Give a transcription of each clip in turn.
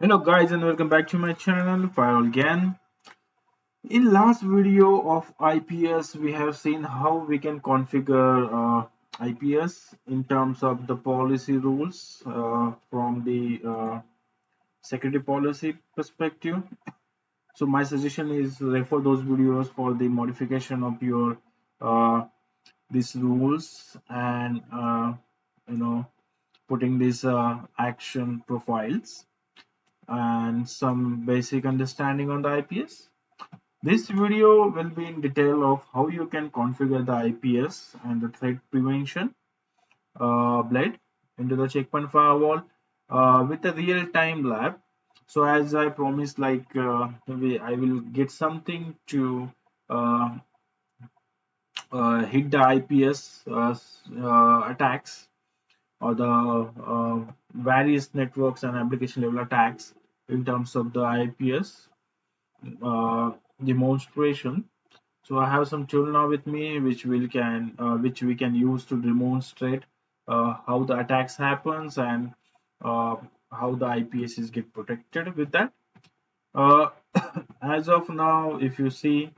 Hello guys and welcome back to my channel Firewall again. In last video of IPS we have seen how we can configure IPS in terms of the policy rules from the security policy perspective. So my suggestion is refer those videos for the modification of your uh, these rules and you know putting these action profiles and some basic understanding on the IPS. This video will be in detail of how you can configure the IPS and the threat prevention blade into the checkpoint firewall with a real-time lab. So as I promised, like I will get something to uh, hit the IPS attacks or the various networks and application level attacks in terms of the IPS demonstration. So I have some tool now with me which we can use to demonstrate how the attacks happens and uh, how the IPSs get protected with that. Uh, as of now, if you see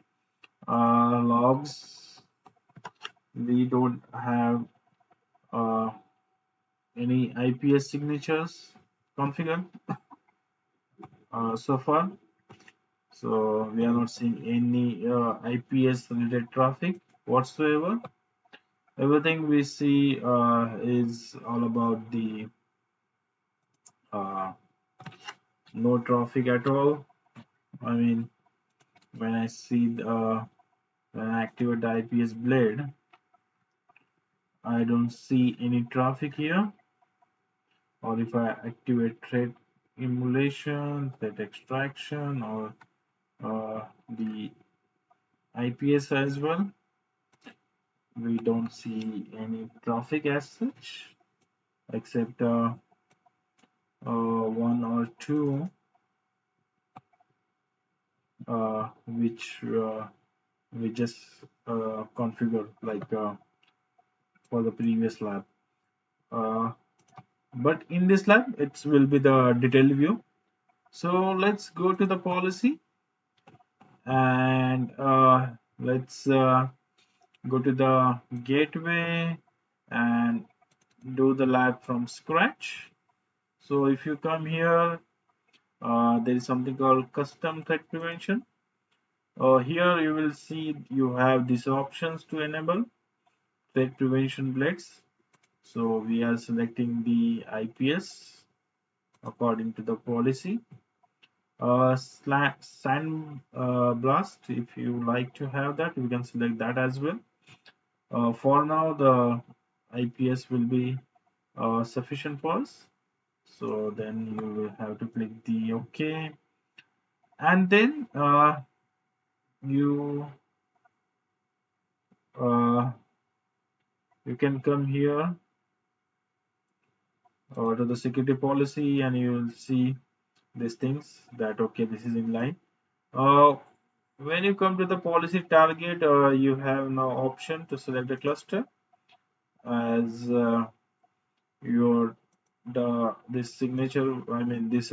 logs, we don't have uh, any IPS signatures configured so far. So we are not seeing any IPS related traffic whatsoever. Everything we see is all about the uh, no traffic at all. I mean, when I see when I activate the IPS blade, I don't see any traffic here. Or if I activate threat emulation, threat extraction, or the IPS as well, we don't see any traffic as such, except one or two which we just configure like for the previous lab. Uh, but in this lab, it will be the detailed view. So let's go to the policy and let's go to the gateway and do the lab from scratch. So if you come here, there is something called custom threat prevention. Here you will see you have these options to enable threat prevention blades. So we are selecting the IPS according to the policy. Sand blast, if you like to have that, you can select that as well. For now, the IPS will be sufficient for us. So then you will have to click the OK, and then you uh, you can come here to the security policy, and you will see these things that okay, this is in line. When you come to the policy target, you have now option to select a cluster as your the this signature. I mean this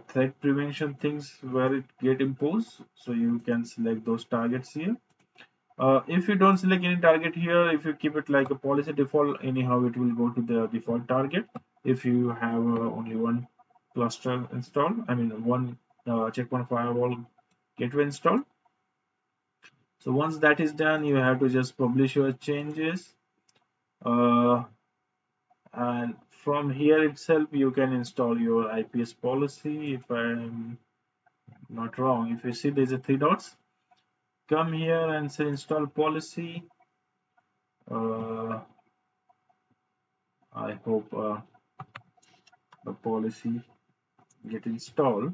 threat prevention things where it get imposed. So you can select those targets here. If you don't select any target here, if you keep it like a policy default, anyhow it will go to the default target. If you have only one cluster installed, I mean one checkpoint firewall gateway installed. So once that is done, you have to just publish your changes. Uh, and from here itself, you can install your IPS policy. If I'm not wrong, if you see there's a three dots, come here and say install policy. I hope the policy get installed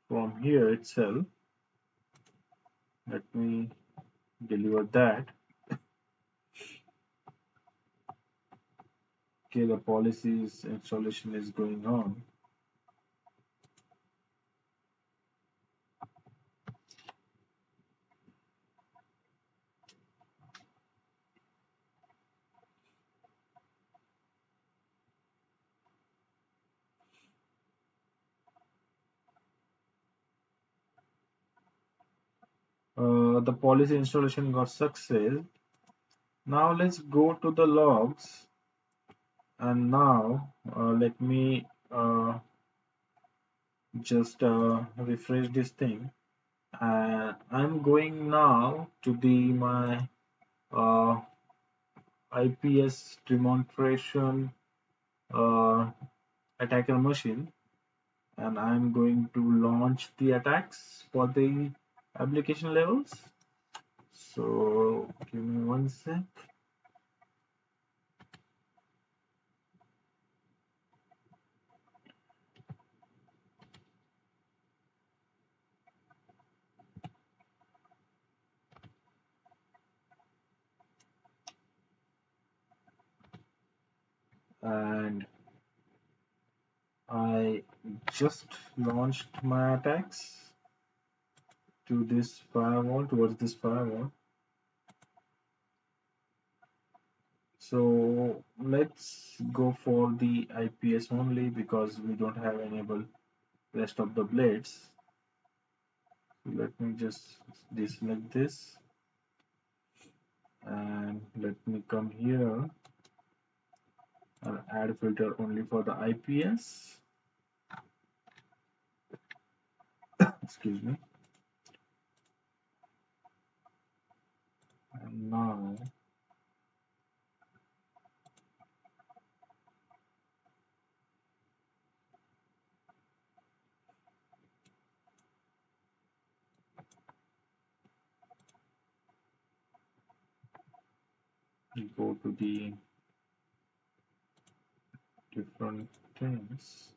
from here itself. Let me deliver that. Okay, the policies installation is going on. The policy installation got success. Now let's go to the logs, and now let me just refresh this thing. I'm going now to the my uh, IPS demonstration uh, attacker machine, and I'm going to launch the attacks for the application levels. So give me one sec. And I just launched my attacks to this firewall, towards this firewall. So let's go for the IPS only because we don't have enabled rest of the blades. So let me just deselect this, and let me come here and add filter only for the IPS. Excuse me. And now we go to the different things.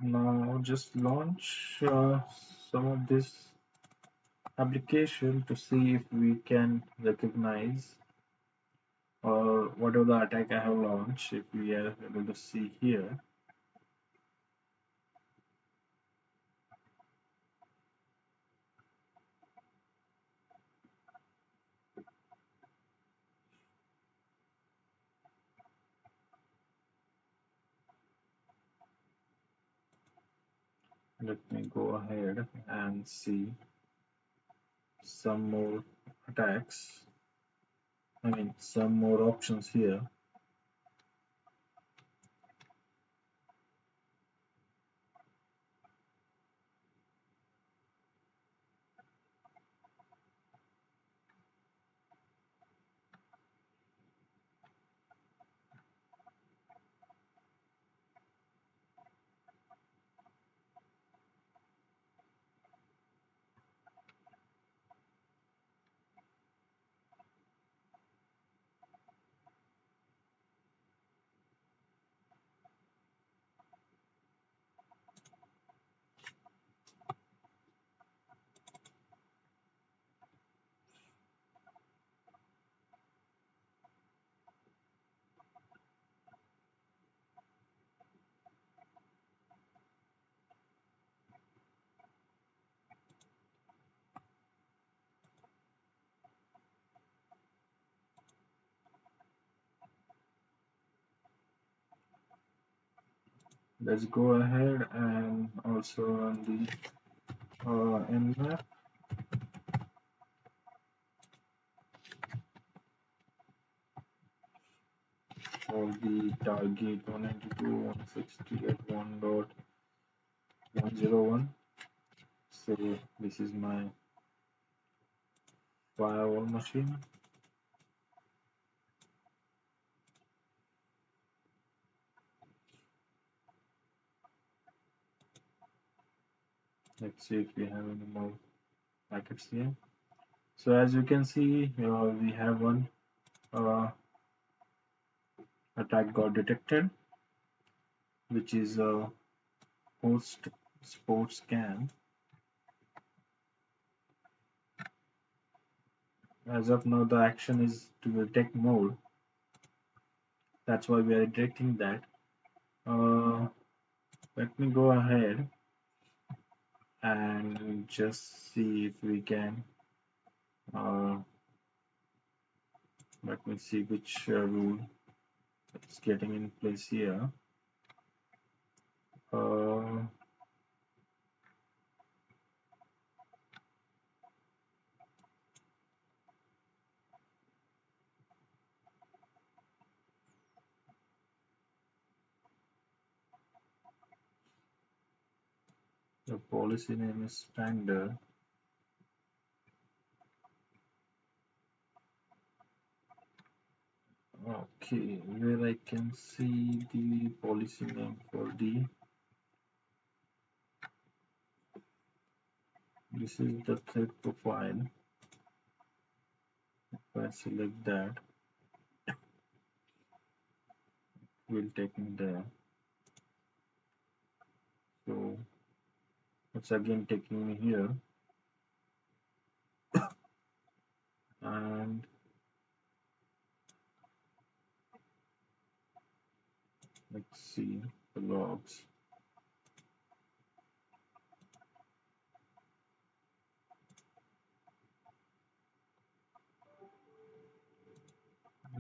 Now just launch some of this application to see if we can recognize or whatever the attack I have launched, if we are able to see here. Let me go ahead and see some more attacks. I mean, some more options here. Let's go ahead and also run the nmap. For the target 192.168.1.101. So this is my firewall machine. Let's see if we have any more packets here. So as you can see, we have one uh, attack got detected, which is a post sports scam. As of now, the action is to detect mode. That's why we are directing that. Uh, Let me go ahead and just see if we can. Uh, Let me see which rule is getting in place here. Uh, the policy name is standard. Okay, where I can see the policy name for the. This is the threat profile. If I select that, will take me there. So it's again taking me here, and let's see the logs.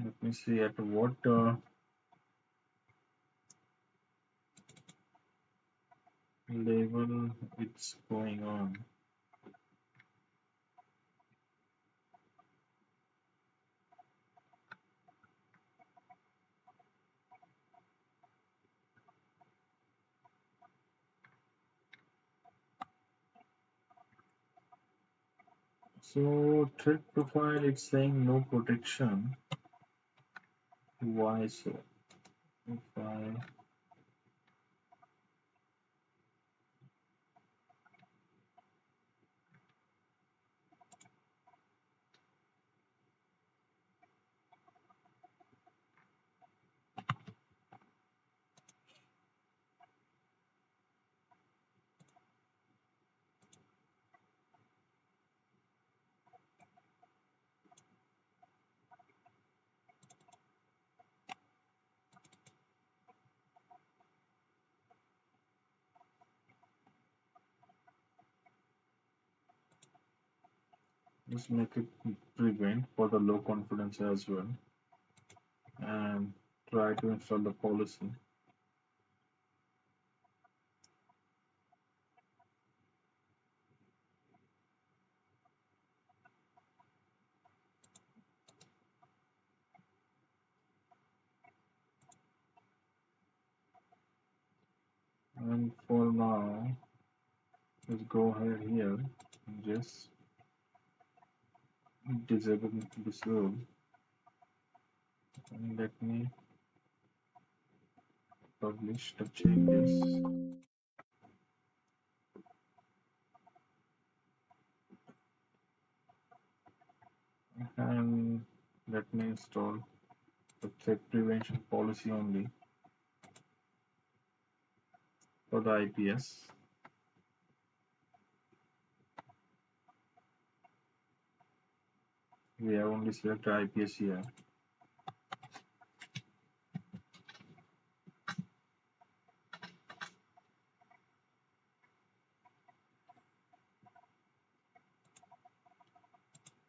Let me see at what level it's going on. So threat profile, it's saying no protection. Why so? If I just make it prevent for the low confidence as well, and try to install the policy. And for now, let's go ahead here and just disable this rule, and let me publish the changes, and let me install the threat prevention policy only for the IPS. We have only selected IPS here.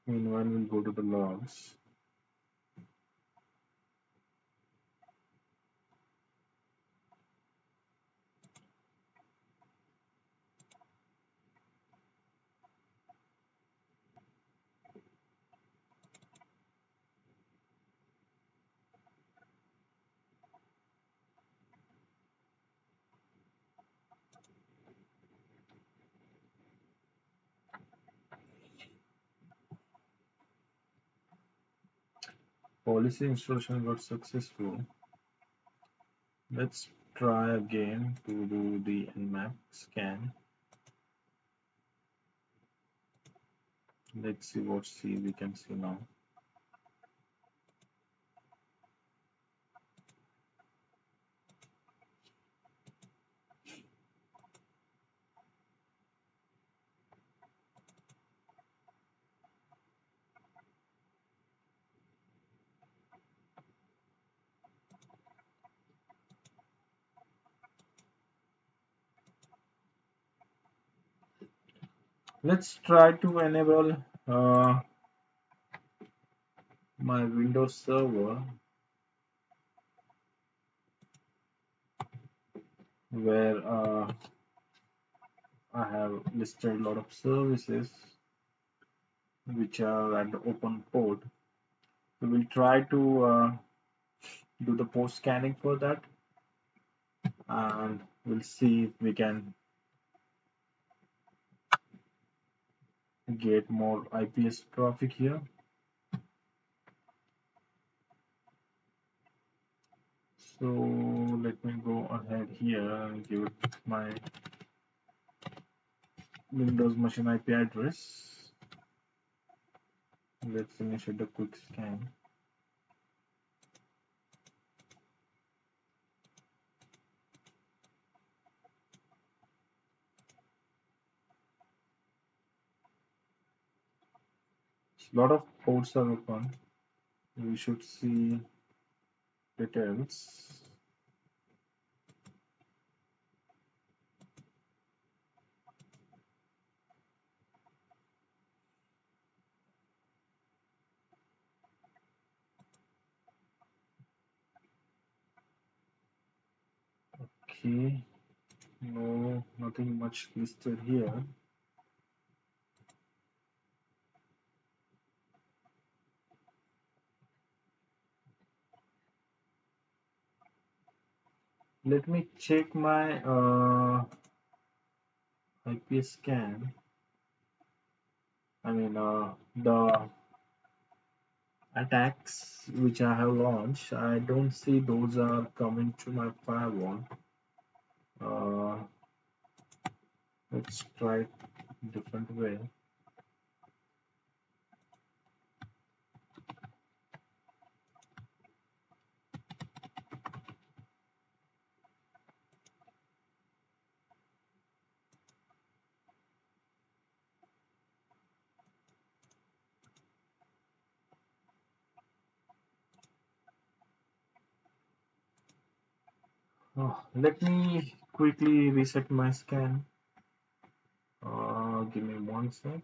Meanwhile, we'll go to the logs. Policy installation got successful. Let's try again to do the nmap scan. Let's see what we can see now. Let's try to enable my Windows server where I have listed a lot of services which are at the open port. So we'll try to do the post scanning for that, and we'll see if we can get more IPS traffic here. So let me go ahead here and give it my Windows machine IP address. Let's initiate the quick scan. A lot of ports are open. We should see details. Okay, no, nothing much listed here. Let me check my IPS scan. I mean, the attacks which I have launched, I don't see those are coming to my firewall. Uh, let's try it different way. Let me quickly reset my scan. Give me 1 sec.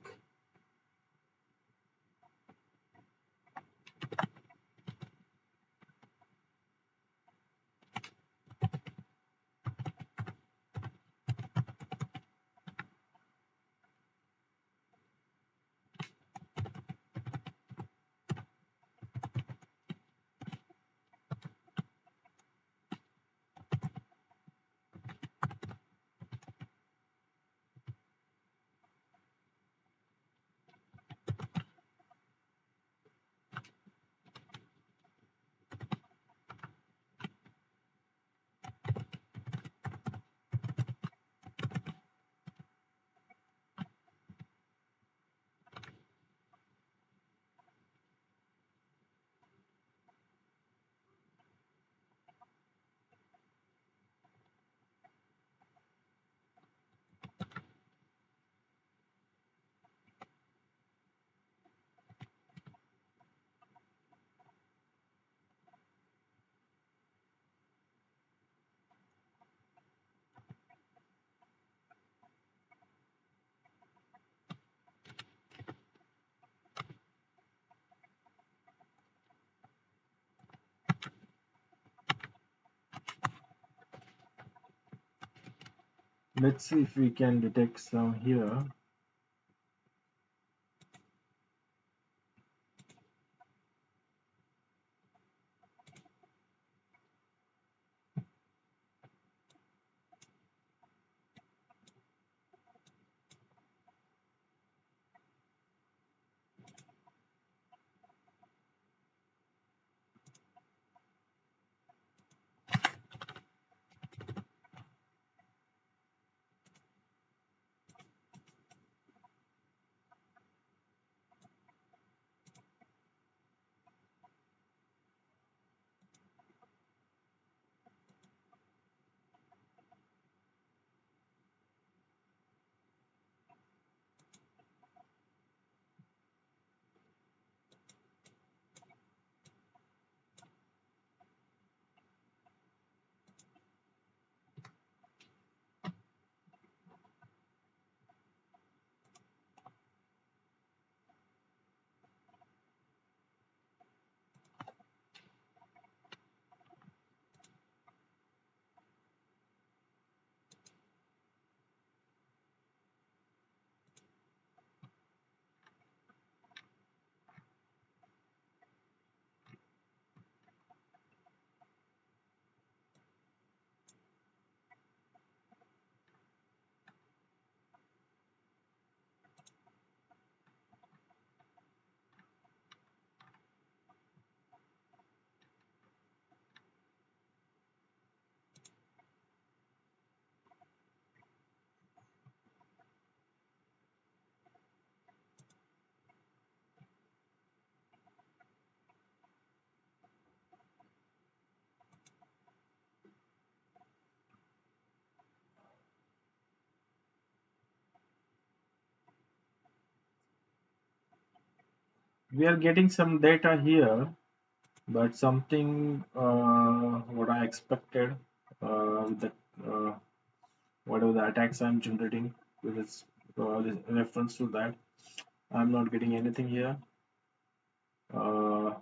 Let's see if we can detect some here. we are getting some data here, but something what I expected with the uh, whatever the attacks I'm generating with its reference to that, I'm not getting anything here. Uh,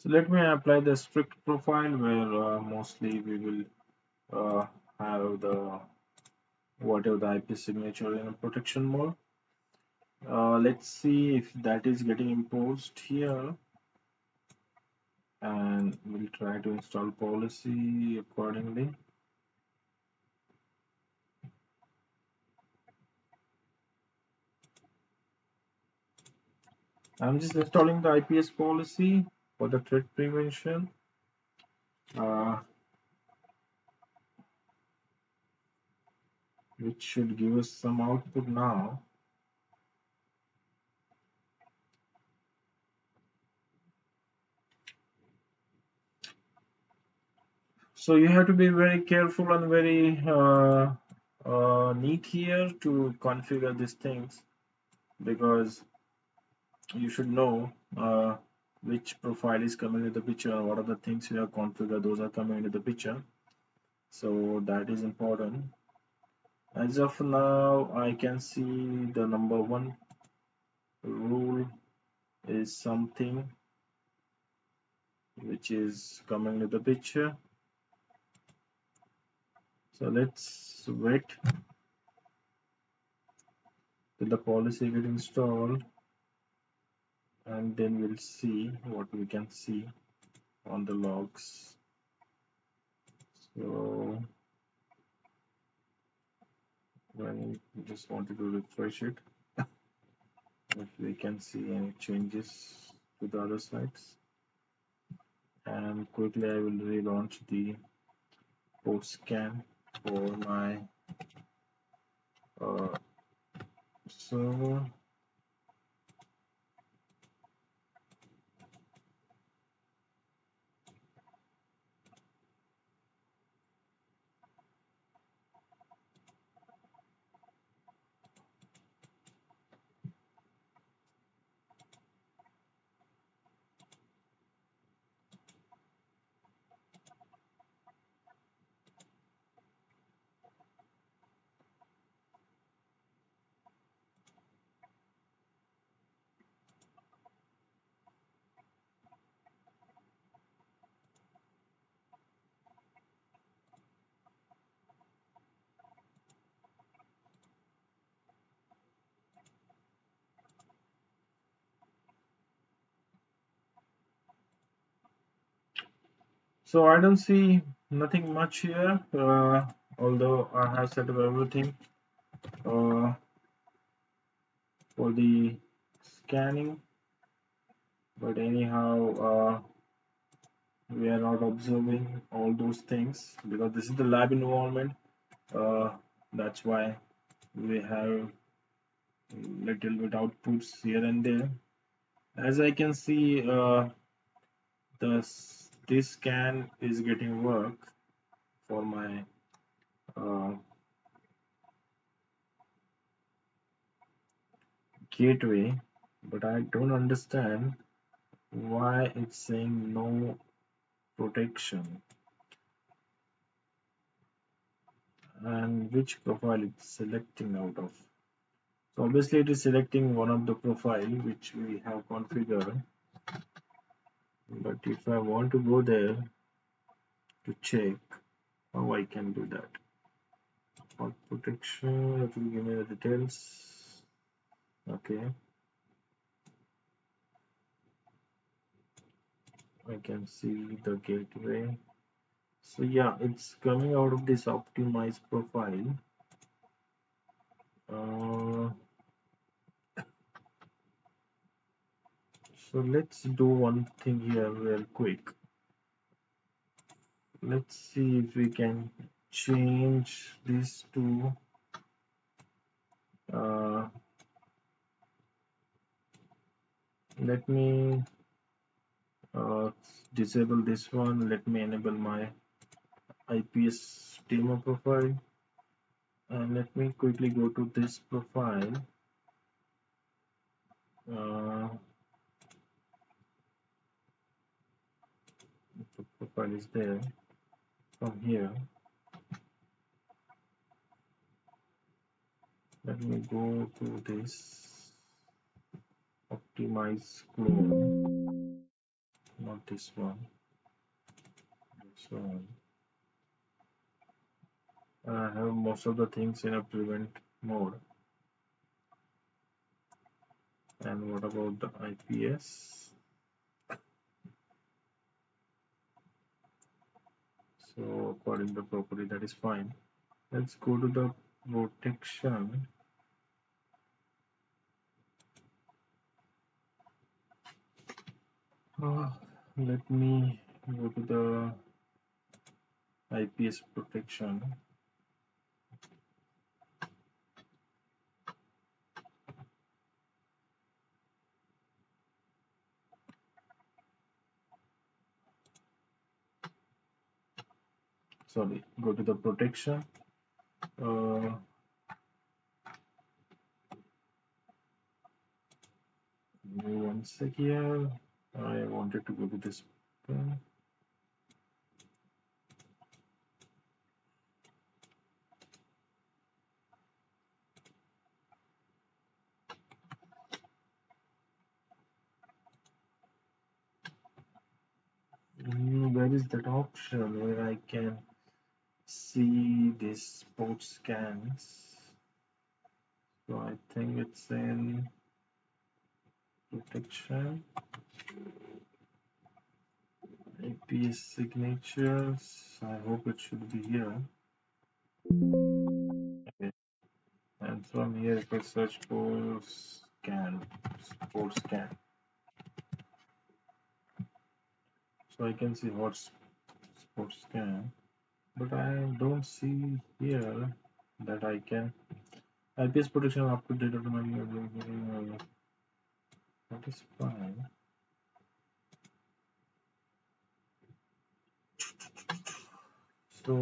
so let me apply the strict profile where mostly we will have the whatever the IP signature in a protection mode. Let's see if that is getting imposed here, and we'll try to install policy accordingly. I'm just installing the IPS policy for the threat prevention. Uh, which should give us some output now. So you have to be very careful and very neat here to configure these things, because you should know which profile is coming into the picture and what are the things you have configured, those are coming into the picture. So that is important. As of now, I can see the number one rule is something which is coming to the picture. So let's wait till the policy get installed, and then we'll see what we can see on the logs. So when we just wanted to refresh it, if we can see any changes to the other sites, and quickly I will relaunch the port scan for my uh, server. So I don't see nothing much here, although I have set up everything uh, for the scanning, but anyhow, we are not observing all those things because this is the lab environment. Uh, that's why we have little bit outputs here and there. As I can see, this scan is getting work for my uh, gateway, but I don't understand why it's saying no protection and which profile it's selecting out of. So obviously it is selecting one of the profile which we have configured, but if I want to go there to check how I can do that. For protection, it will give me the details. Okay, I can see the gateway. So yeah, it's coming out of this optimized profile. Uh, so let's do one thing here real quick. Let's see if we can change this to let me uh, disable this one. Let me enable my IPS demo profile, and let me quickly go to this profile. uh, the profile is there. From here, let me go to this optimize clone, not this one, this one. I have most of the things in a prevent mode. And what about the IPS? So according to the property, that is fine. Let's go to the protection. Let me go to the IPS protection. Sorry, go to the protection. One sec here. I wanted to go to this pen. Where is that option where I can see these spot scans? So I think it's in protection, APS signatures. I hope it should be here. Okay. And from here, if I search for scan, spot scan, so I can see what's spot scan, but I don't see here that I can. IPS protection up to date automatically. That is fine. So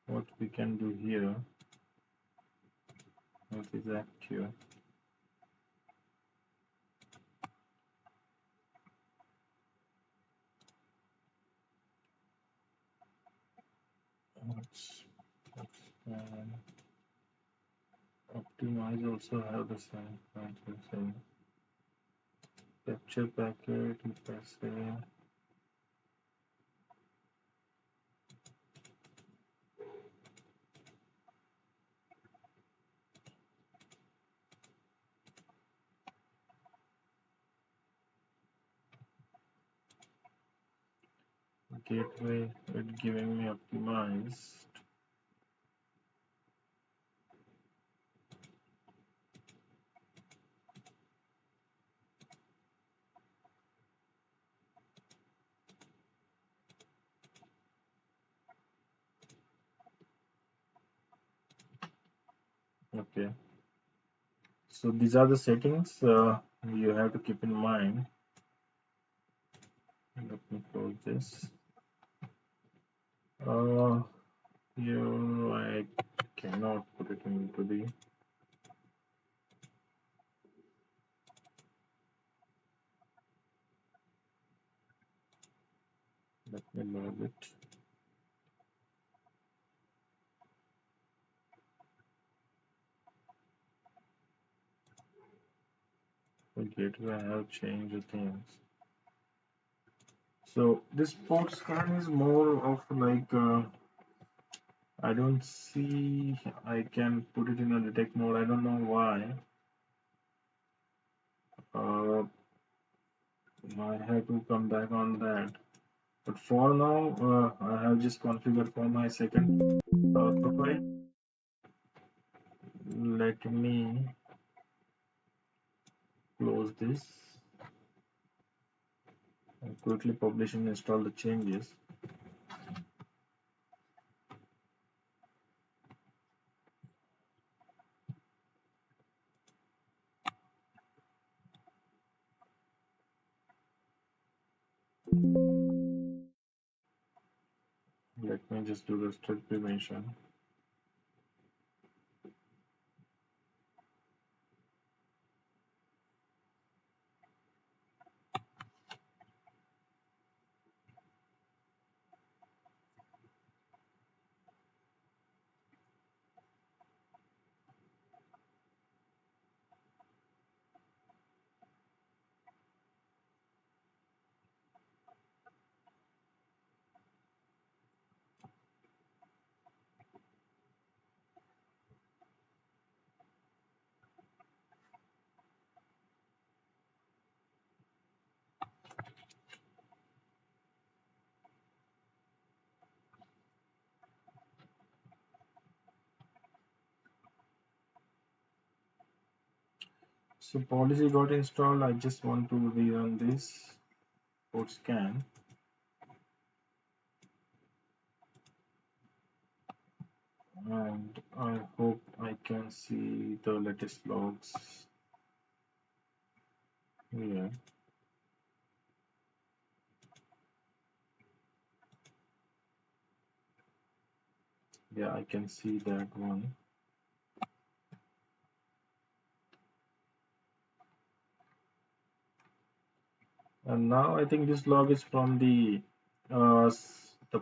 what we can do here, what is active? Let's optimize also have the same capture packet, if I say gateway it giving me optimized. Okay, so these are the settings you have to keep in mind. Let me close this. Here I cannot put it into the. Let me load it. The gateway I have changed the things. So this port scan is more of like I don't see I can put it in a detect mode. I don't know why. I have to come back on that. But for now, I have just configured for my second profile. Let me close this and quickly publish and install the changes. Let me just do the threat prevention. So policy got installed. I just want to rerun this port scan. And I hope I can see the latest logs here. Yeah, I can see that one. And now I think this log is from the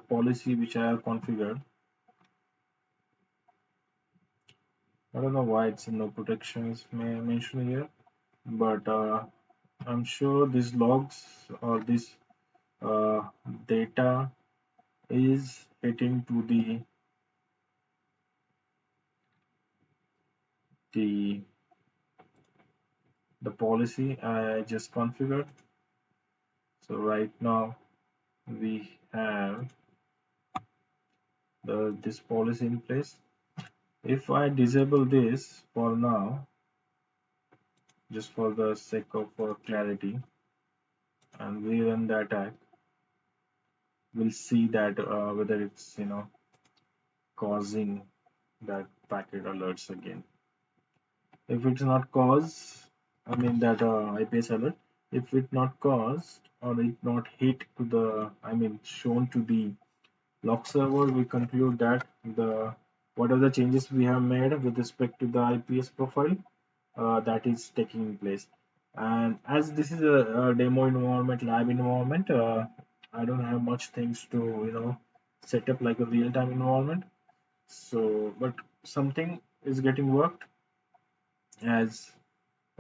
policy which I have configured. I don't know why it's no protections mentioned here, but I'm sure these logs or this uh, data is hitting to the the policy I just configured. So right now we have this policy in place. If I disable this for now, just for the sake of clarity, and we run the attack, we'll see that whether it's causing that packet alerts again. If it's not caused, I mean that IPS alert, if it not caused or it not hit to the, I mean shown to the log server, we conclude that the what are the changes we have made with respect to the IPS profile that is taking place. And as this is a demo environment, lab environment, I don't have much things to set up like a real-time environment. So, but something is getting worked as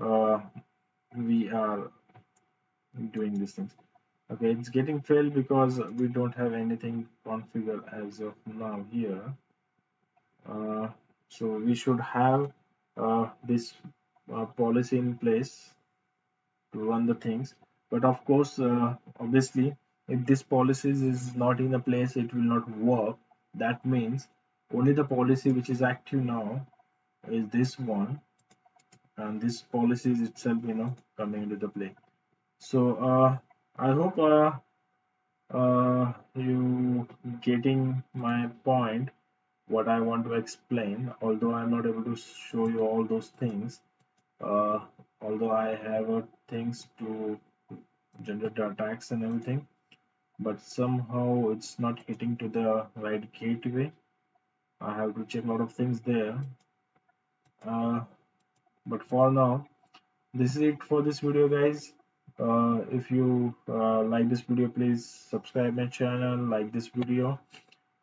uh, we are doing these things. Okay, it's getting failed because we don't have anything configured as of now here. Uh, so we should have this policy in place to run the things. But of course, obviously, if this policies is not in a place, it will not work. That means only the policy which is active now is this one, and this policy is itself coming into the play. So I hope you getting my point, what I want to explain, although I'm not able to show you all those things, uh, although I have things to generate the attacks and everything, but somehow it's not hitting to the right gateway. I have to check a lot of things there. But for now, this is it for this video, guys. If you like this video, please subscribe my channel, like this video,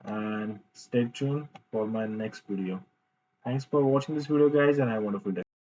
and stay tuned for my next video. Thanks for watching this video, guys, and have a wonderful day.